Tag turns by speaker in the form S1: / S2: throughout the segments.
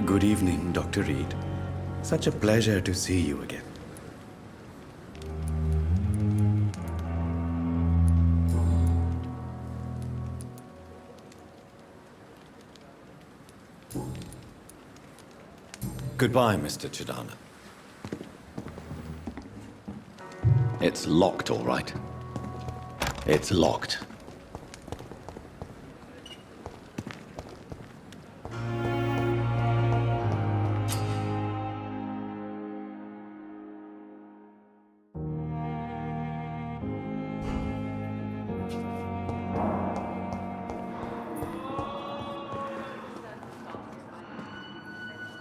S1: Good evening, Dr. Reed. Such a pleasure to see you again.
S2: Goodbye, Mr. Chidana. It's locked, all right. It's locked.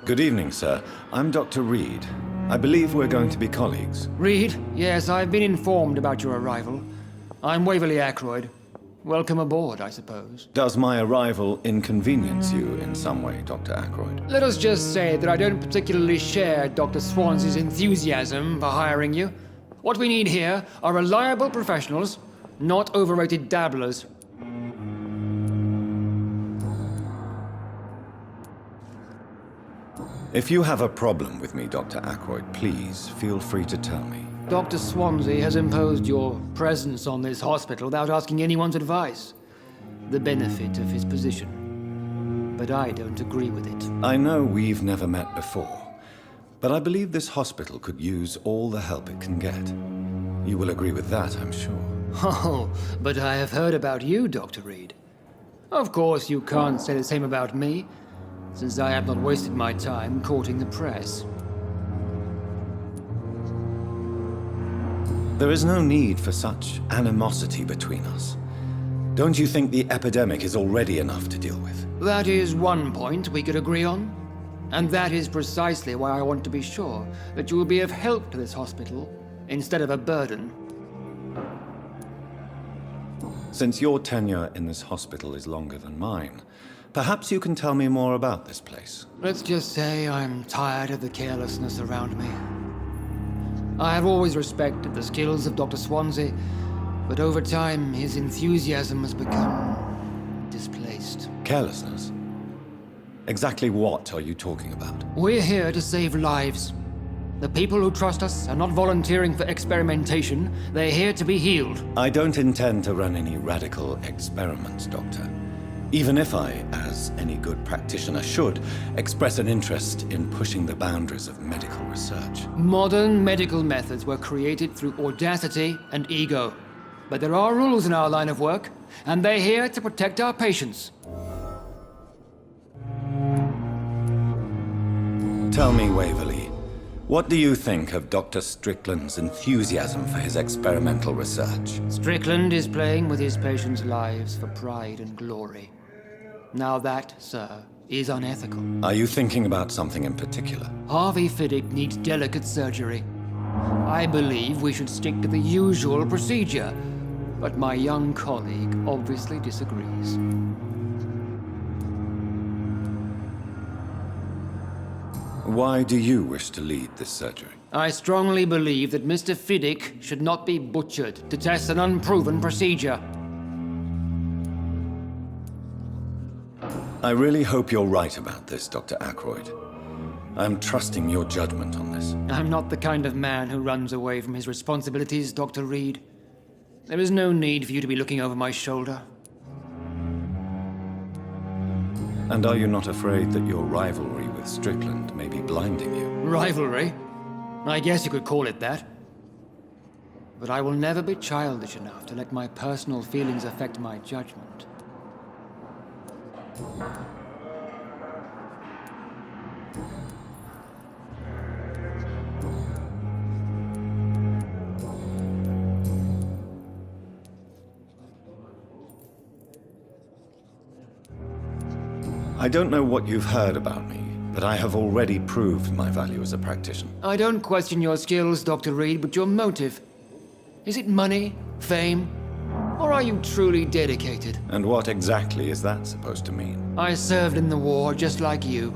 S2: Good evening, sir. I'm Dr. Reed. I believe we're going to be colleagues.
S3: Reed? Yes, I've been informed about your arrival. I'm Waverly Ackroyd. Welcome aboard, I suppose.
S2: Does my arrival inconvenience you in some way, Dr. Ackroyd?
S3: Let us just say that I don't particularly share Dr. Swansea's enthusiasm for hiring you. What we need here are reliable professionals, not overrated dabblers.
S2: If you have a problem with me, Dr. Ackroyd, please feel free to tell me.
S3: Dr. Swansea has imposed your presence on this hospital without asking anyone's advice. The benefit of his position. But I don't agree with it.
S2: I know we've never met before, but I believe this hospital could use all the help it can get. You will agree with that, I'm sure.
S3: Oh, but I have heard about you, Dr. Reed. Of course, you can't say the same about me, since I have not wasted my time courting the press.
S2: There is no need for such animosity between us. Don't you think the epidemic is already enough to deal with?
S3: That is one point we could agree on. And that is precisely why I want to be sure that you will be of help to this hospital, instead of a burden.
S2: Since your tenure in this hospital is longer than mine, perhaps you can tell me more about this place.
S3: Let's just say I'm tired of the carelessness around me. I have always respected the skills of Dr. Swansea, but over time his enthusiasm has become displaced.
S2: Carelessness? Exactly what are you talking about?
S3: We're here to save lives. The people who trust us are not volunteering for experimentation. They're here to be healed.
S2: I don't intend to run any radical experiments, Doctor. Even if I, as any good practitioner should, express an interest in pushing the boundaries of medical research.
S3: Modern medical methods were created through audacity and ego. But there are rules in our line of work, and they're here to protect our patients.
S2: Tell me, Waverly, what do you think of Dr. Strickland's enthusiasm for his experimental research?
S3: Strickland is playing with his patients' lives for pride and glory. Now that, sir, is unethical.
S2: Are you thinking about something in particular?
S3: Harvey Fiddick needs delicate surgery. I believe we should stick to the usual procedure, but my young colleague obviously disagrees.
S2: Why do you wish to lead this surgery?
S3: I strongly believe that Mr. Fiddick should not be butchered to test an unproven procedure.
S2: I really hope you're right about this, Dr. Ackroyd. I'm trusting your judgment on this.
S3: I'm not the kind of man who runs away from his responsibilities, Dr. Reed. There is no need for you to be looking over my shoulder.
S2: And are you not afraid that your rivalry with Strickland may be blinding you?
S3: Rivalry? I guess you could call it that. But I will never be childish enough to let my personal feelings affect my judgment.
S2: I don't know what you've heard about me, but I have already proved my value as a practitioner.
S3: I don't question your skills, Dr. Reed, but your motive. Is it money, fame, or are you truly dedicated?
S2: And what exactly is that supposed to mean?
S3: I served in the war just like you.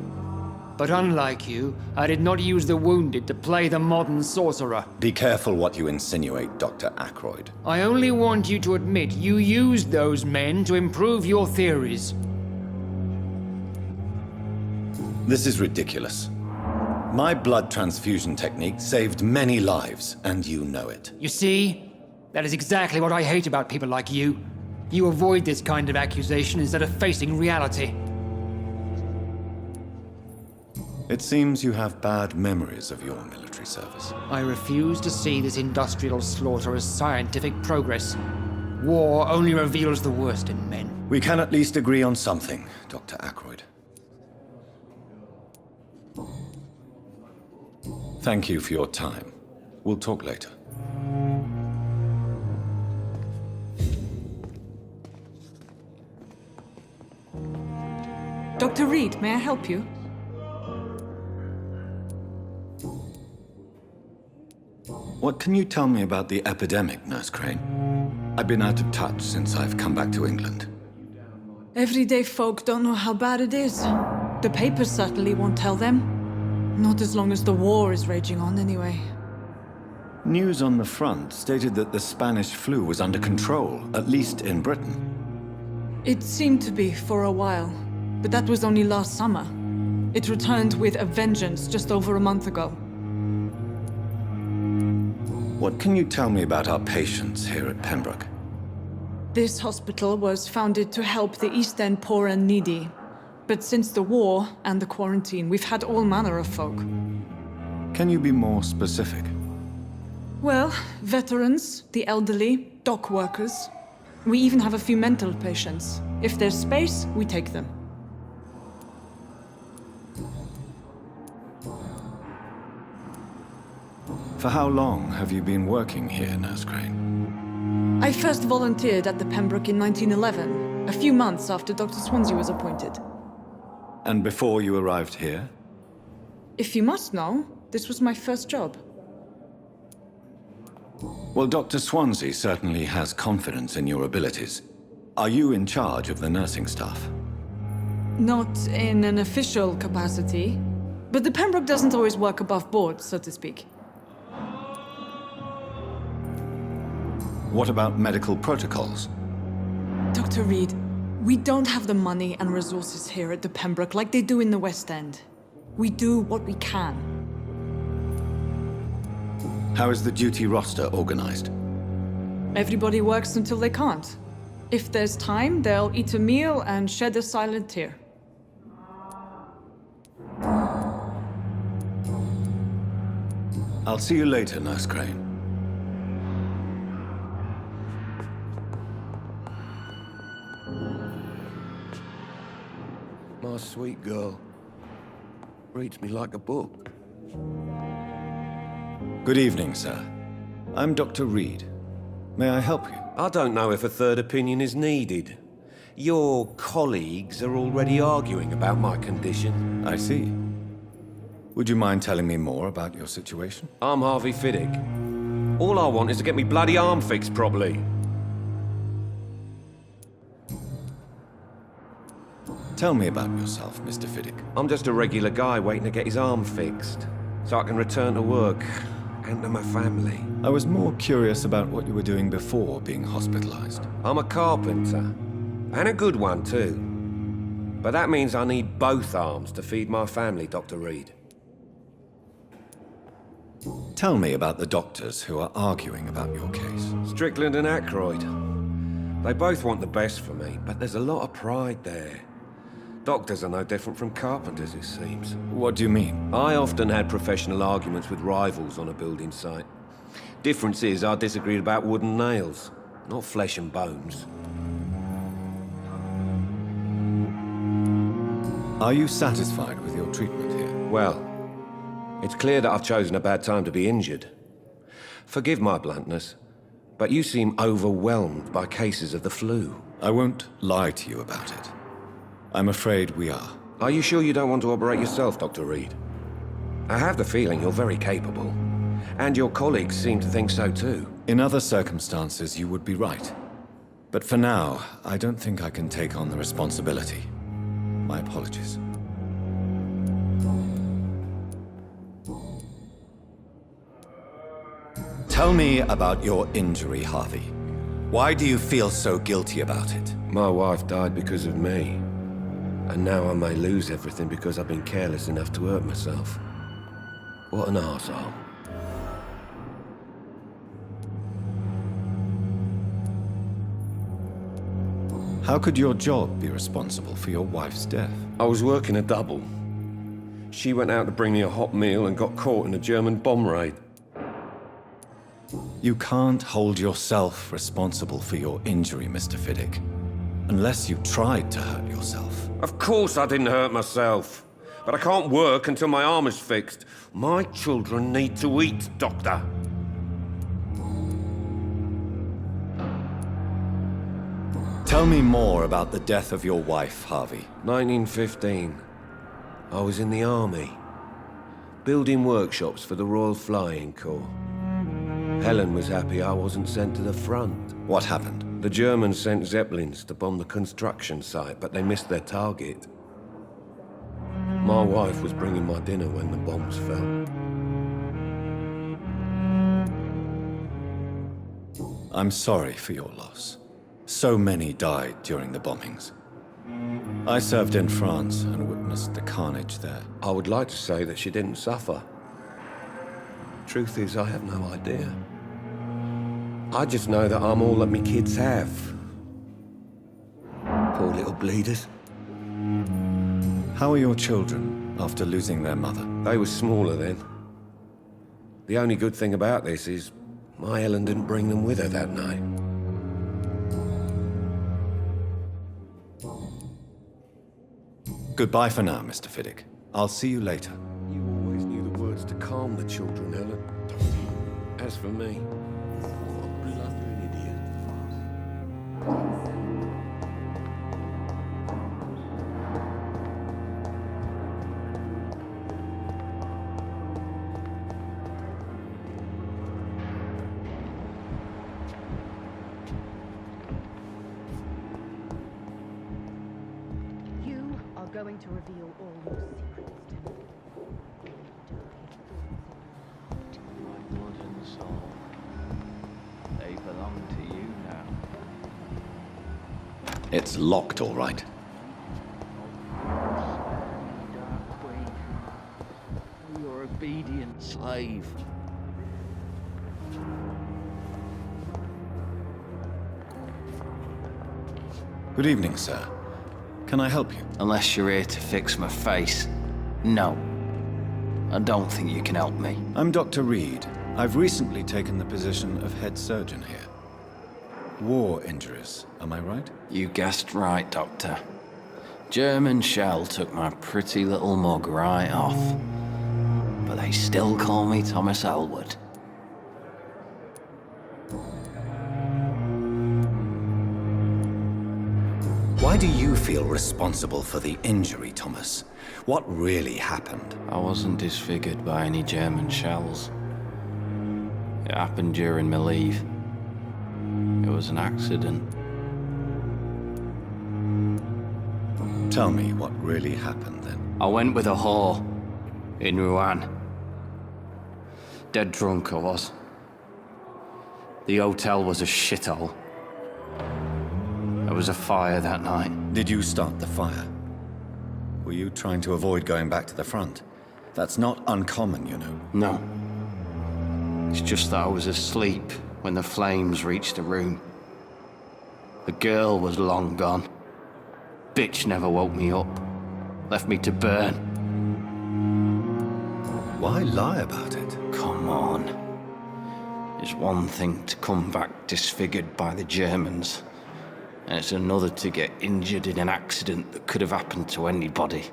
S3: But unlike you, I did not use the wounded to play the modern sorcerer.
S2: Be careful what you insinuate, Dr. Ackroyd.
S3: I only want you to admit you used those men to improve your theories.
S2: This is ridiculous. My blood transfusion technique saved many lives, and you know it.
S3: You see? That is exactly what I hate about people like you. You avoid this kind of accusation instead of facing reality.
S2: It seems you have bad memories of your military service.
S3: I refuse to see this industrial slaughter as scientific progress. War only reveals the worst in men.
S2: We can at least agree on something, Dr. Ackroyd. Thank you for your time. We'll talk later.
S4: Dr. Reed, may I help you?
S2: What can you tell me about the epidemic, Nurse Crane? I've been out of touch since I've come back to England.
S4: Everyday folk don't know how bad it is. The papers certainly won't tell them. Not as long as the war is raging on, anyway.
S2: News on the front stated that the Spanish flu was under control, at least in Britain.
S4: It seemed to be for a while, but that was only last summer. It returned with a vengeance just over a month ago.
S2: What can you tell me about our patients here at Pembroke?
S4: This hospital was founded to help the East End poor and needy. But since the war and the quarantine, we've had all manner of folk.
S2: Can you be more specific?
S4: Well, veterans, the elderly, dock workers. We even have a few mental patients. If there's space, we take them.
S2: For how long have you been working here, Nurse Crane?
S4: I first volunteered at the Pembroke in 1911, a few months after Dr. Swansea was appointed.
S2: And before you arrived here?
S4: If you must know, this was my first job.
S2: Well, Dr. Swansea certainly has confidence in your abilities. Are you in charge of the nursing staff?
S4: Not in an official capacity, but the Pembroke doesn't always work above board, so to speak.
S2: What about medical protocols?
S4: Dr. Reed, we don't have the money and resources here at the Pembroke like they do in the West End. We do what we can.
S2: How is the duty roster organized?
S4: Everybody works until they can't. If there's time, they'll eat a meal and shed a silent tear.
S2: I'll see you later, Nurse Crane.
S5: My sweet girl reads me like a book.
S2: Good evening, sir. I'm Dr. Reed. May I help you?
S5: I don't know if a third opinion is needed. Your colleagues are already arguing about my condition.
S2: I see. Would you mind telling me more about your situation?
S5: I'm Harvey Fiddick. All I want is to get me bloody arm fixed properly.
S2: Tell me about yourself, Mr. Fiddick.
S5: I'm just a regular guy waiting to get his arm fixed, so I can return to work and to my family.
S2: I was more curious about what you were doing before being hospitalized.
S5: I'm a carpenter, and a good one too. But that means I need both arms to feed my family, Dr. Reed.
S2: Tell me about the doctors who are arguing about your case.
S5: Strickland and Ackroyd. They both want the best for me, but there's a lot of pride there. Doctors are no different from carpenters, it seems.
S2: What do you mean?
S5: I often had professional arguments with rivals on a building site. Difference is, I disagreed about wooden nails, not flesh and bones.
S2: Are you satisfied with your treatment here?
S5: Well, it's clear that I've chosen a bad time to be injured. Forgive my bluntness, but you seem overwhelmed by cases of the flu.
S2: I won't lie to you about it. I'm afraid we are.
S5: Are you sure you don't want to operate yourself, Dr. Reed? I have the feeling you're very capable. And your colleagues seem to think so too.
S2: In other circumstances, you would be right. But for now, I don't think I can take on the responsibility. My apologies. Tell me about your injury, Harvey. Why do you feel so guilty about it?
S5: My wife died because of me. And now I may lose everything because I've been careless enough to hurt myself. What an arsehole.
S2: How could your job be responsible for your wife's death?
S5: I was working a double. She went out to bring me a hot meal and got caught in a German bomb raid.
S2: You can't hold yourself responsible for your injury, Mr. Fiddick. Unless you tried to hurt yourself.
S5: Of course I didn't hurt myself. But I can't work until my arm is fixed. My children need to eat, Doctor.
S2: Tell me more about the death of your wife, Harvey.
S5: 1915. I was in the army. Building workshops for the Royal Flying Corps. Helen was happy I wasn't sent to the front.
S2: What happened?
S5: The Germans sent Zeppelins to bomb the construction site, but they missed their target. My wife was bringing my dinner when the bombs fell.
S2: I'm sorry for your loss. So many died during the bombings. I served in France and witnessed the carnage there.
S5: I would like to say that she didn't suffer. Truth is, I have no idea. I just know that I'm all that me kids have. Poor little bleeders.
S2: How are your children after losing their mother?
S5: They were smaller then. The only good thing about this is my Helen didn't bring them with her that night.
S2: Goodbye for now, Mr. Fiddick. I'll see you later.
S5: You always knew the words to calm the children, Helen. As for me, what a blundering idiot.
S6: You are going to reveal all your secrets to me.
S7: My blood and soul, they belong to you now.
S2: It's locked, all right.
S7: Dark Queen, your obedient slave.
S2: Good evening, sir. Can I help you?
S7: Unless you're here to fix my face. No. I don't think you can help me.
S2: I'm Dr. Reed. I've recently taken the position of head surgeon here. War injuries, am I right?
S7: You guessed right, Doctor. German shell took my pretty little mug right off. But they still call me Thomas Elwood.
S2: Why do you feel responsible for the injury, Thomas? What really happened?
S7: I wasn't disfigured by any German shells. It happened during my leave. It was an accident.
S2: Tell me what really happened then.
S7: I went with a whore in Rouen. Dead drunk I was. The hotel was a shithole. There was a fire that night.
S2: Did you start the fire? Were you trying to avoid going back to the front? That's not uncommon, you know.
S7: No. It's just that I was asleep when the flames reached the room. The girl was long gone. Bitch never woke me up. Left me to burn.
S2: Why lie about it?
S7: Come on. It's one thing to come back disfigured by the Germans, and it's another to get injured in an accident that could have happened to anybody.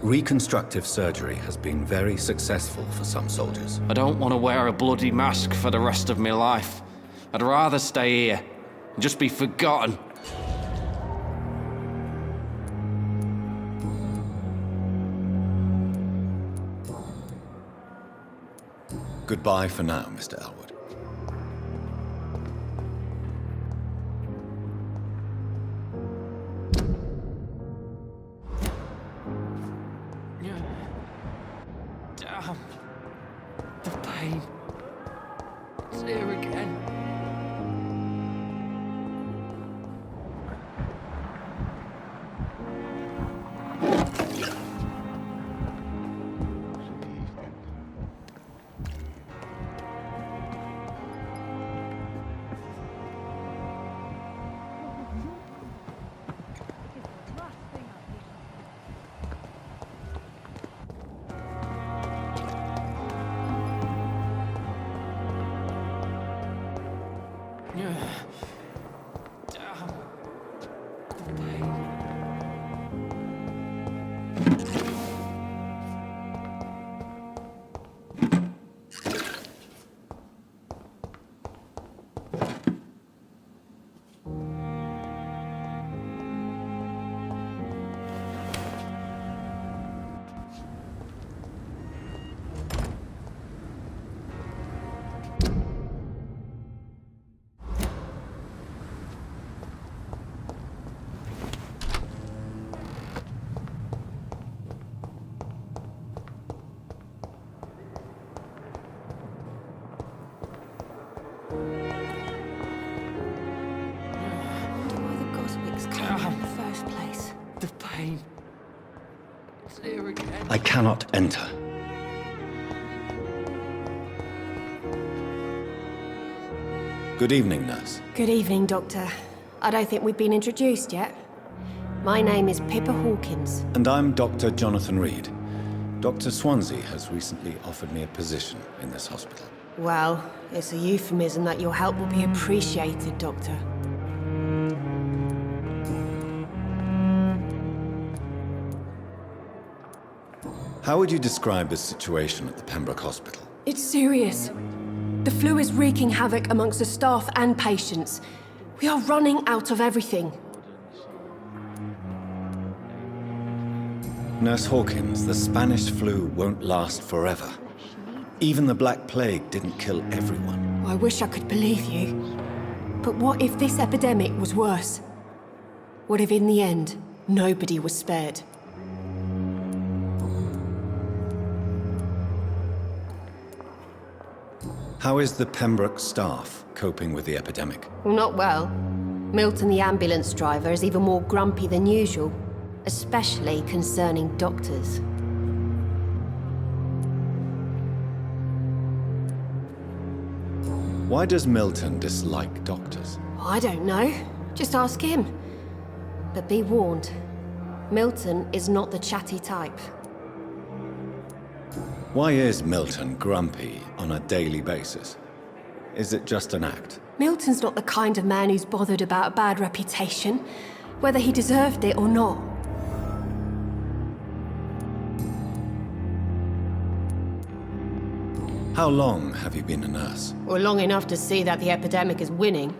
S2: Reconstructive surgery has been very successful for some soldiers.
S7: I don't want to wear a bloody mask for the rest of my life. I'd rather stay here and just be forgotten.
S2: Goodbye for now, Mr. Elwood.
S7: Damn. The pain. It's here again.
S2: I cannot enter. Good evening, nurse.
S8: Good evening, Doctor. I don't think we've been introduced yet. My name is Pippa Hawkins.
S2: And I'm Dr. Jonathan Reed. Dr. Swansea has recently offered me a position in this hospital.
S8: Well, it's a euphemism that your help will be appreciated, Doctor.
S2: How would you describe the situation at the Pembroke Hospital?
S8: It's serious. The flu is wreaking havoc amongst the staff and patients. We are running out of everything.
S2: Nurse Hawkins, the Spanish flu won't last forever. Even the Black Plague didn't kill everyone.
S8: I wish I could believe you. But what if this epidemic was worse? What if in the end, nobody was spared?
S2: How is the Pembroke staff coping with the epidemic?
S8: Well, not well. Milton, the ambulance driver, is even more grumpy than usual, especially concerning doctors.
S2: Why does Milton dislike doctors?
S8: I don't know. Just ask him. But be warned, Milton is not the chatty type.
S2: Why is Milton grumpy on a daily basis? Is it just an act?
S8: Milton's not the kind of man who's bothered about a bad reputation, whether he deserved it or not.
S2: How long have you been a nurse?
S8: Well, long enough to see that the epidemic is winning.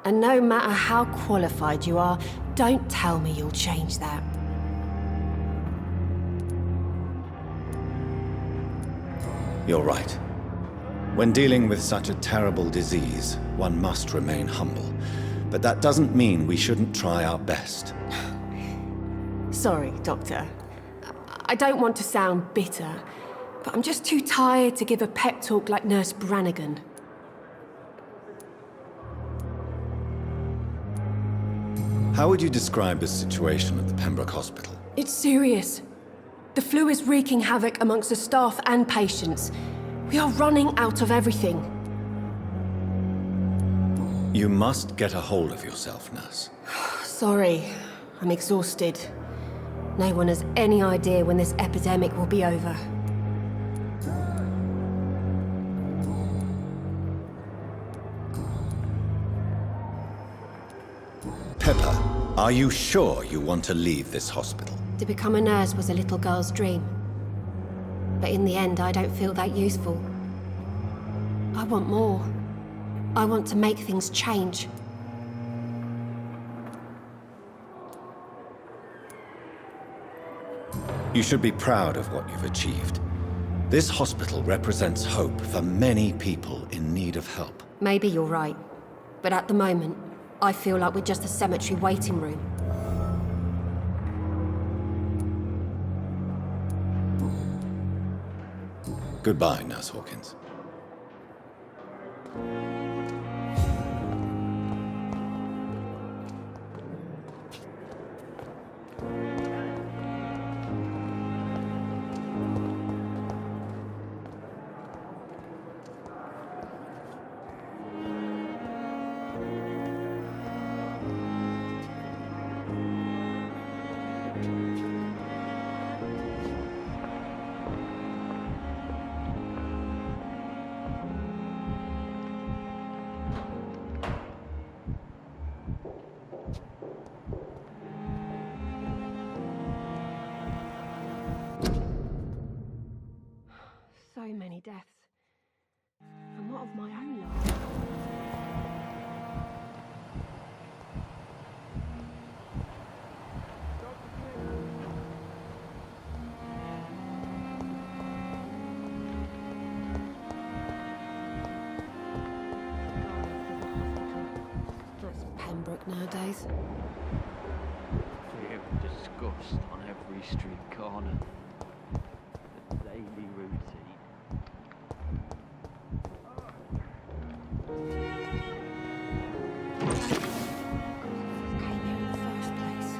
S8: And no matter how qualified you are, don't tell me you'll change that.
S2: You're right. When dealing with such a terrible disease, one must remain humble. But that doesn't mean we shouldn't try our best.
S8: Sorry, Doctor. I don't want to sound bitter, but I'm just too tired to give a pep talk like Nurse Brannigan.
S2: How would you describe the situation at the Pembroke Hospital?
S8: It's serious. The flu is wreaking havoc amongst the staff and patients. We are running out of everything.
S2: You must get a hold of yourself, nurse.
S8: Sorry, I'm exhausted. No one has any idea when this epidemic will be over.
S2: Pepper, are you sure you want to leave this hospital?
S8: To become a nurse was a little girl's dream. But in the end, I don't feel that useful. I want more. I want to make things change.
S2: You should be proud of what you've achieved. This hospital represents hope for many people in need of help.
S8: Maybe you're right. But at the moment, I feel like we're just a cemetery waiting room.
S2: Goodbye, Nurse Hawkins.
S8: So many deaths. And what of my own life? That's Pembroke nowadays.
S9: Fear and disgust on every street corner. The daily routine.
S8: Came here in the first place.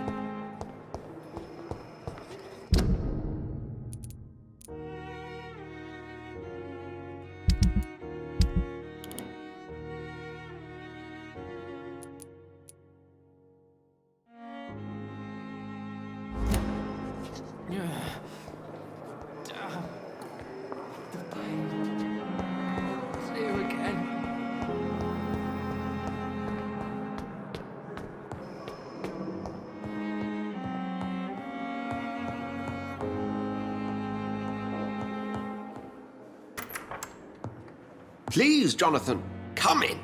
S5: Please, Jonathan, come in.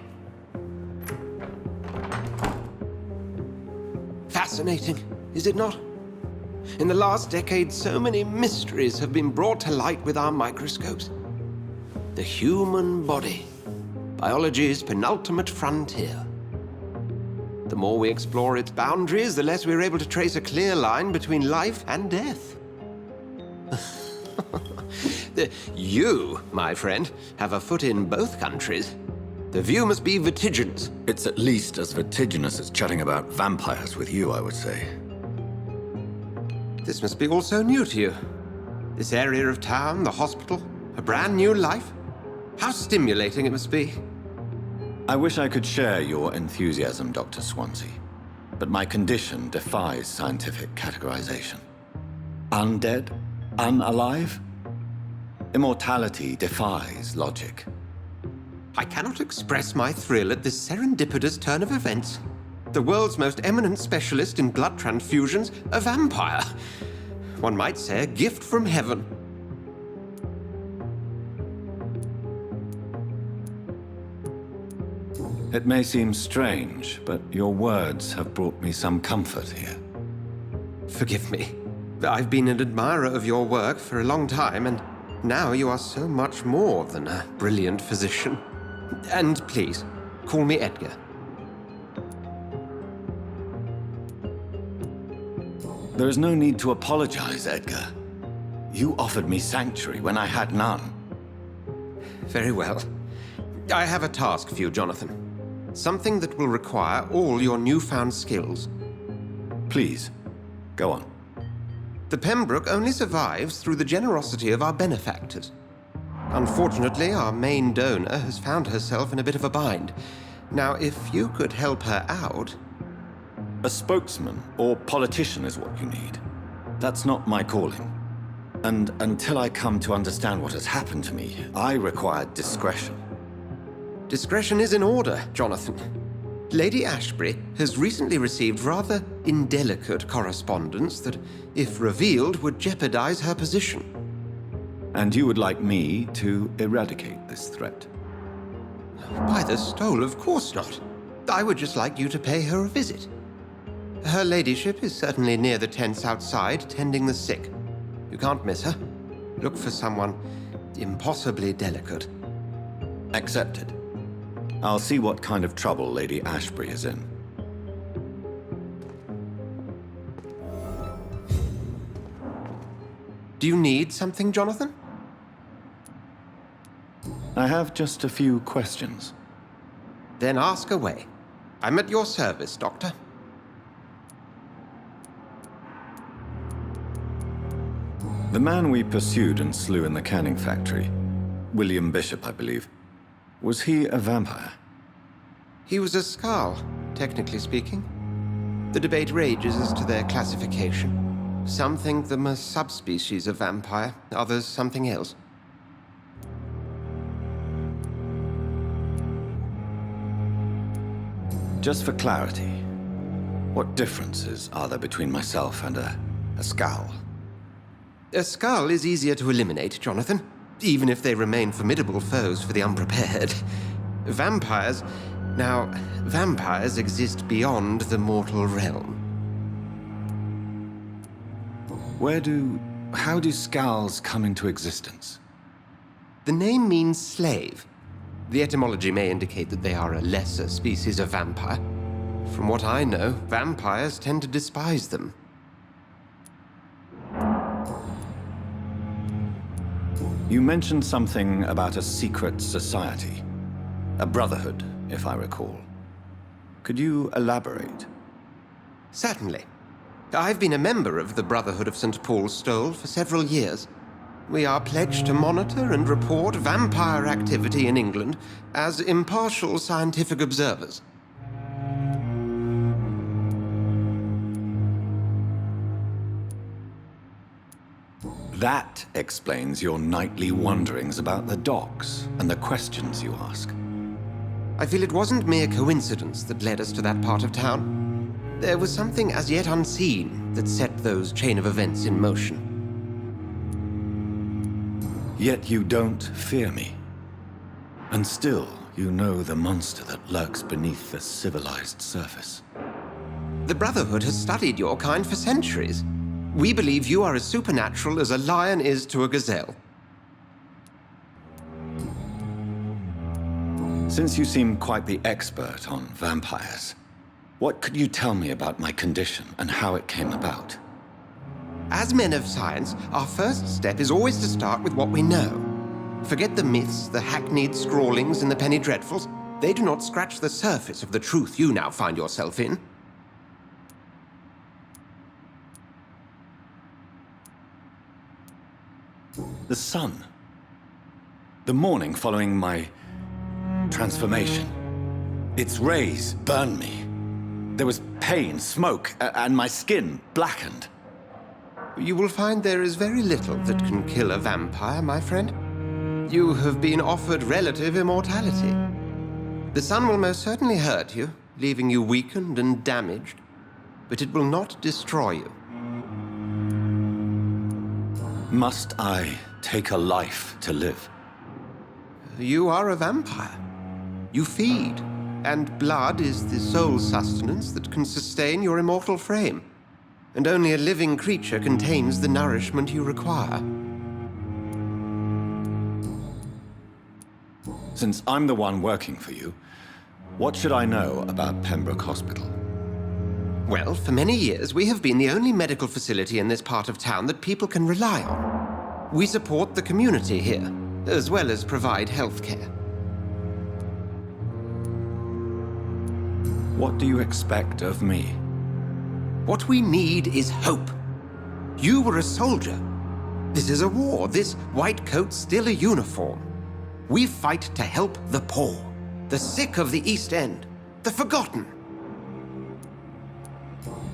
S5: Fascinating, is it not? In the last decade, so many mysteries have been brought to light with our microscopes. The human body, biology's penultimate frontier. The more we explore its boundaries, the less we're able to trace a clear line between life and death. You, my friend, have a foot in both countries. The view must be vertiginous.
S2: It's at least as vertiginous as chatting about vampires with you, I would say.
S5: This must be all so new to you. This area of town, the hospital, a brand new life. How stimulating it must be.
S2: I wish I could share your enthusiasm, Dr. Swansea, but my condition defies scientific categorization. Undead? Unalive? Immortality defies logic.
S5: I cannot express my thrill at this serendipitous turn of events. The world's most eminent specialist in blood transfusions, a vampire. One might say a gift from heaven.
S2: It may seem strange, but your words have brought me some comfort here.
S5: Forgive me. I've been an admirer of your work for a long time, and now you are so much more than a brilliant physician. And please, call me Edgar.
S2: There is no need to apologize, Edgar. You offered me sanctuary when I had none.
S5: Very well. I have a task for you, Jonathan. Something that will require all your newfound skills.
S2: Please, go on.
S5: The Pembroke only survives through the generosity of our benefactors. Unfortunately, our main donor has found herself in a bit of a bind. Now, if you could help her out...
S2: A spokesman or politician is what you need. That's not my calling. And until I come to understand what has happened to me, I require discretion.
S5: Discretion is in order, Jonathan. Lady Ashbury has recently received rather indelicate correspondence that, if revealed, would jeopardize her position.
S2: And you would like me to eradicate this threat?
S5: By the stole, of course not. I would just like you to pay her a visit. Her ladyship is certainly near the tents outside, tending the sick. You can't miss her. Look for someone impossibly delicate.
S2: Accepted. I'll see what kind of trouble Lady Ashbury is in.
S5: Do you need something, Jonathan?
S2: I have just a few questions.
S5: Then ask away. I'm at your service, Doctor.
S2: The man we pursued and slew in the canning factory, William Bishop, I believe, was he a vampire?
S5: He was a Skald, technically speaking. The debate rages as to their classification. Some think them a subspecies of vampire, others something else.
S2: Just for clarity, what differences are there between myself and a Skald?
S5: A Skald is easier to eliminate, Jonathan, even if they remain formidable foes for the unprepared. Vampires... Now, vampires exist beyond the mortal realm.
S2: How do Skalds come into existence?
S5: The name means slave. The etymology may indicate that they are a lesser species of vampire. From what I know, vampires tend to despise them.
S2: You mentioned something about a secret society. A brotherhood, if I recall. Could you elaborate?
S5: Certainly. I've been a member of the Brotherhood of St. Paul's Stole for several years. We are pledged to monitor and report vampire activity in England as impartial scientific observers.
S2: That explains your nightly wanderings about the docks and the questions you ask.
S5: I feel it wasn't mere coincidence that led us to that part of town. There was something as yet unseen that set those chain of events in motion.
S2: Yet you don't fear me. And still, you know the monster that lurks beneath the civilized surface.
S5: The Brotherhood has studied your kind for centuries. We believe you are as supernatural as a lion is to a gazelle.
S2: Since you seem quite the expert on vampires, what could you tell me about my condition and how it came about?
S5: As men of science, our first step is always to start with what we know. Forget the myths, the hackneyed scrawlings, and the penny dreadfuls. They do not scratch the surface of the truth you now find yourself in.
S2: The sun. The morning following my transformation. Its rays burned me. There was pain, smoke, and my skin blackened.
S5: You will find there is very little that can kill a vampire, my friend. You have been offered relative immortality. The sun will most certainly hurt you, leaving you weakened and damaged, but it will not destroy you.
S2: Must I take a life to live?
S5: You are a vampire. You feed, and blood is the sole sustenance that can sustain your immortal frame. And only a living creature contains the nourishment you require.
S2: Since I'm the one working for you, what should I know about Pembroke Hospital?
S5: Well, for many years, we have been the only medical facility in this part of town that people can rely on. We support the community here, as well as provide health care.
S2: What do you expect of me?
S5: What we need is hope. You were a soldier. This is a war. This white coat's still a uniform. We fight to help the poor, the sick of the East End, the forgotten.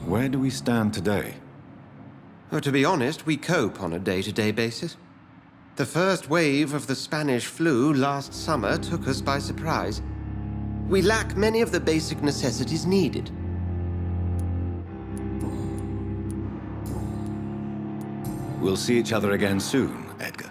S2: Where do we stand today?
S5: Oh, to be honest, we cope on a day-to-day basis. The first wave of the Spanish flu last summer took us by surprise. We lack many of the basic necessities needed.
S2: We'll see each other again soon, Edgar.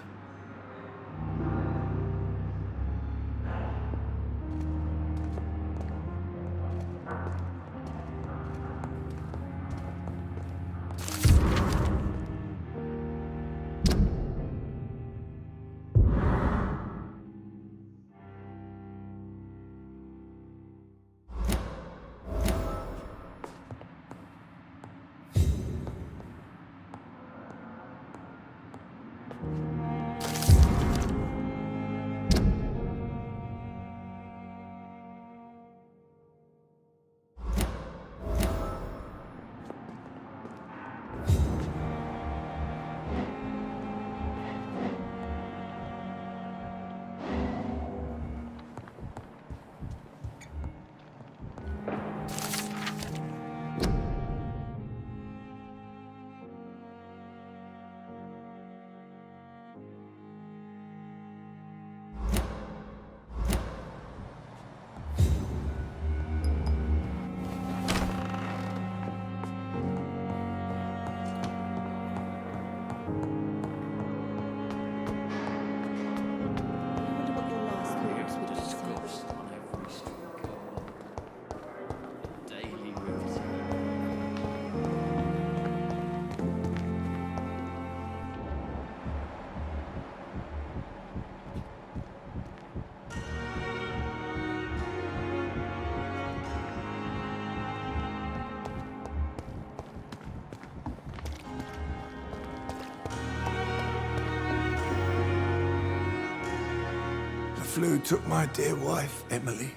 S10: The flu took my dear wife, Emily.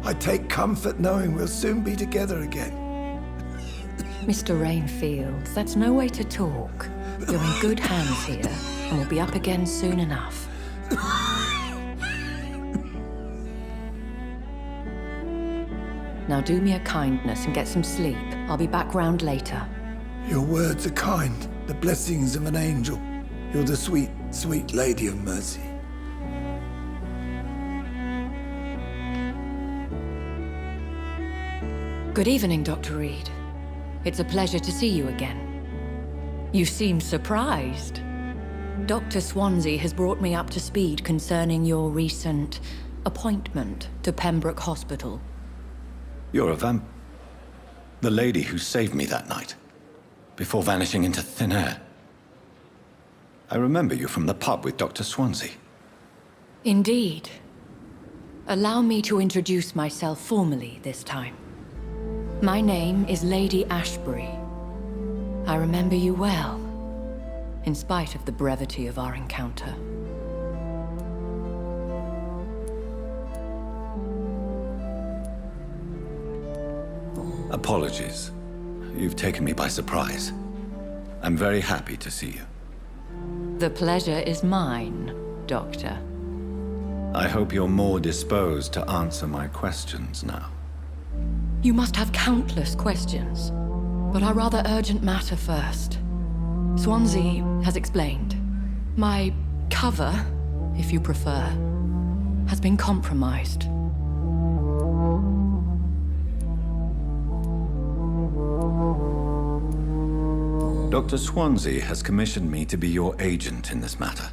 S10: I take comfort knowing we'll soon be together again.
S11: Mr. Rainfield, that's no way to talk. You're in good hands here, and we'll be up again soon enough. Now do me a kindness and get some sleep. I'll be back round later.
S10: Your words are kind, the blessings of an angel. You're the sweet, sweet Lady of Mercy.
S11: Good evening, Dr. Reed. It's a pleasure to see you again. You seem surprised. Dr. Swansea has brought me up to speed concerning your recent appointment to Pembroke Hospital.
S2: You're a the lady who saved me that night, before vanishing into thin air. I remember you from the pub with Dr. Swansea.
S11: Indeed. Allow me to introduce myself formally this time. My name is Lady Ashbury. I remember you well, in spite of the brevity of our encounter.
S2: Apologies. You've taken me by surprise. I'm very happy to see you.
S11: The pleasure is mine, Doctor.
S2: I hope you're more disposed to answer my questions now.
S11: You must have countless questions, but our rather urgent matter first. Swansea has explained. My cover, if you prefer, has been compromised.
S2: Dr. Swansea has commissioned me to be your agent in this matter.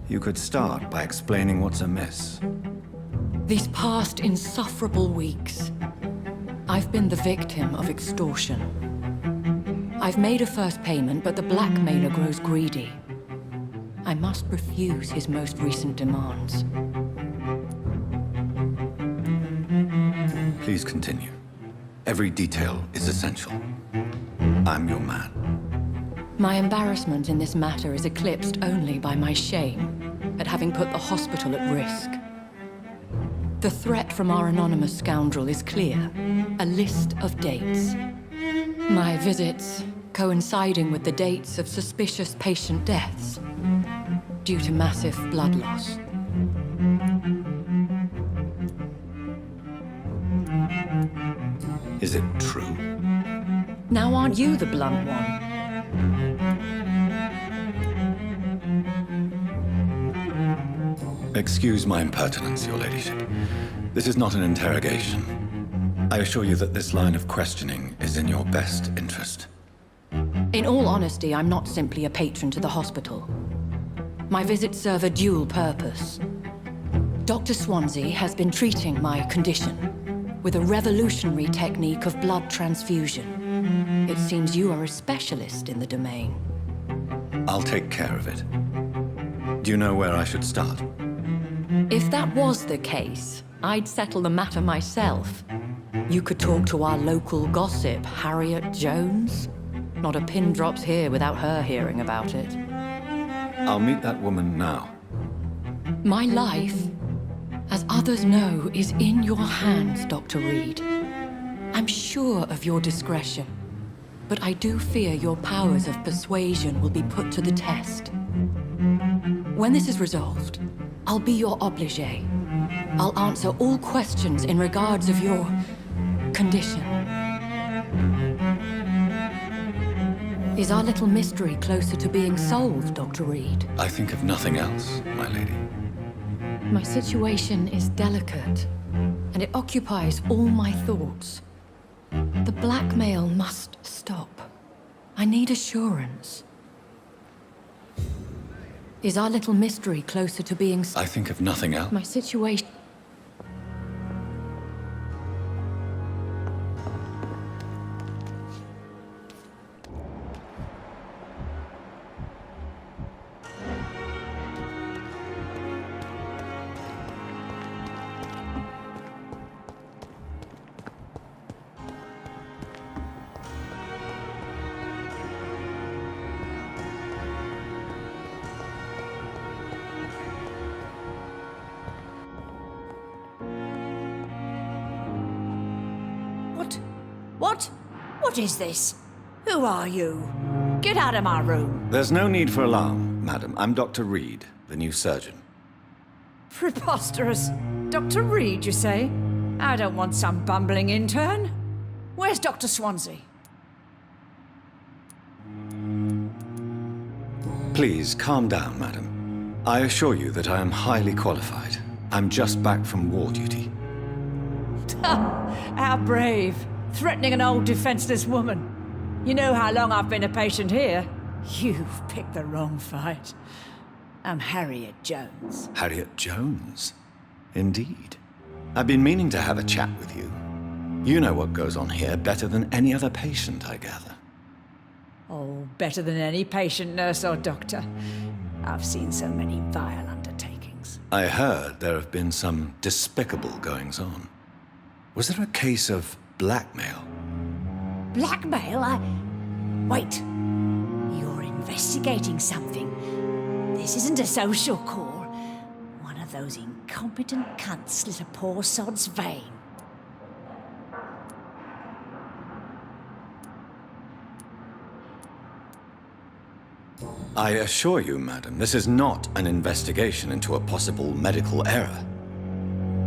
S2: You could start by explaining what's amiss.
S11: These past insufferable weeks, I've been the victim of extortion. I've made a first payment, but the blackmailer grows greedy. I must refuse his most recent demands.
S2: Please continue. Every detail is essential. I'm your man.
S11: My embarrassment in this matter is eclipsed only by my shame at having put the hospital at risk. The threat from our anonymous scoundrel is clear. A list of dates. My visits coinciding with the dates of suspicious patient deaths due to massive blood loss.
S2: Is it true?
S11: Now aren't you the blunt one?
S2: Excuse my impertinence, Your Ladyship. This is not an interrogation. I assure you that this line of questioning is in your best interest.
S11: In all honesty, I'm not simply a patron to the hospital. My visits serve a dual purpose. Dr. Swansea has been treating my condition with a revolutionary technique of blood transfusion. It seems you are a specialist in the domain.
S2: I'll take care of it. Do you know where I should start?
S11: If that was the case, I'd settle the matter myself. You could talk to our local gossip, Harriet Jones. Not a pin drops here without her hearing about it.
S2: I'll meet that woman now.
S11: My life, as others know, is in your hands, Dr. Reed. I'm sure of your discretion, but I do fear your powers of persuasion will be put to the test. When this is resolved, I'll be your obligé. I'll answer all questions in regards of your condition. Is our little mystery closer to being solved, Dr. Reed?
S2: I think of nothing else, my lady.
S11: My situation is delicate, and it occupies all my thoughts. The blackmail must stop. I need assurance. Is our little mystery closer to being...
S2: I think of nothing else.
S11: My situation...
S12: What is this? Who are you? Get out of my room.
S2: There's no need for alarm, madam. I'm Dr. Reed, the new surgeon.
S12: Preposterous. Dr. Reed, you say? I don't want some bumbling intern. Where's Dr. Swansea?
S2: Please, calm down, madam. I assure you that I am highly qualified. I'm just back from war duty.
S12: How brave. Threatening an old defenseless woman. You know how long I've been a patient here? You've picked the wrong fight. I'm Harriet Jones.
S2: Harriet Jones? Indeed. I've been meaning to have a chat with you. You know what goes on here better than any other patient, I gather.
S12: Oh, better than any patient, nurse, or doctor. I've seen so many vile undertakings.
S2: I heard there have been some despicable goings-on. Was there a case of blackmail?
S12: Blackmail? Wait. You're investigating something. This isn't a social call. One of those incompetent cunts slit a poor sod's vein.
S2: I assure you, madam, this is not an investigation into a possible medical error.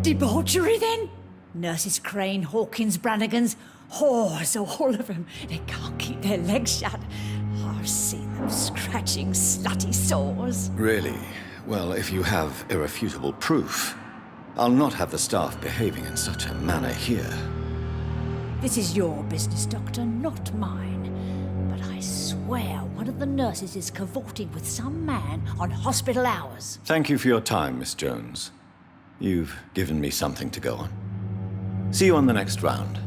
S12: Debauchery, then? Nurses Crane, Hawkins, Brannigans, whores, all of them. They can't keep their legs shut. I've seen them scratching slutty sores.
S2: Really? Well, if you have irrefutable proof, I'll not have the staff behaving in such a manner here.
S12: This is your business, Doctor, not mine. But I swear one of the nurses is cavorting with some man on hospital hours.
S2: Thank you for your time, Miss Jones. You've given me something to go on. See you on the next round.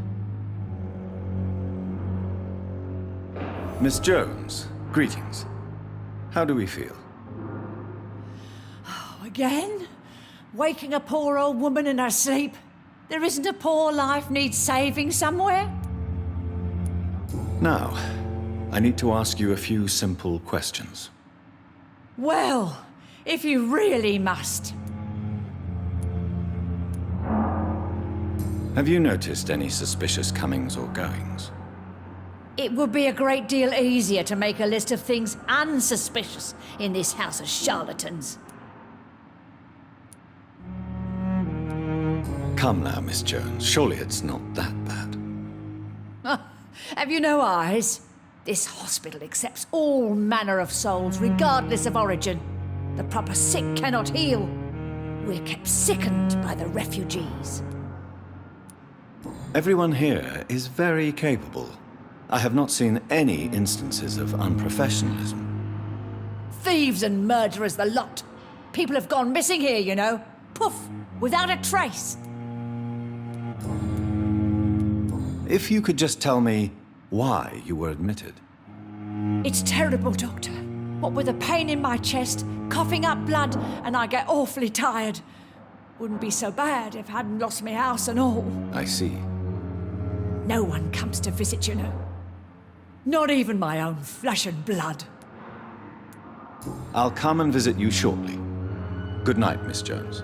S2: Miss Jones, greetings. How do we feel?
S12: Oh, again? Waking a poor old woman in her sleep? There isn't a poor life needs saving somewhere?
S2: Now, I need to ask you a few simple questions.
S12: Well, if you really must.
S2: Have you noticed any suspicious comings or goings?
S12: It would be a great deal easier to make a list of things unsuspicious in this house of charlatans.
S2: Come now, Miss Jones. Surely it's not that bad.
S12: Have you no eyes? This hospital accepts all manner of souls, regardless of origin. The proper sick cannot heal. We're kept sickened by the refugees.
S2: Everyone here is very capable. I have not seen any instances of unprofessionalism.
S12: Thieves and murderers, the lot. People have gone missing here, you know. Poof, without a trace.
S2: If you could just tell me why you were admitted.
S12: It's terrible, Doctor. What with a pain in my chest, coughing up blood, and I get awfully tired. Wouldn't be so bad if I hadn't lost my house and all.
S2: I see.
S12: No one comes to visit, you know. Not even my own flesh and blood.
S2: I'll come and visit you shortly. Good night, Miss Jones.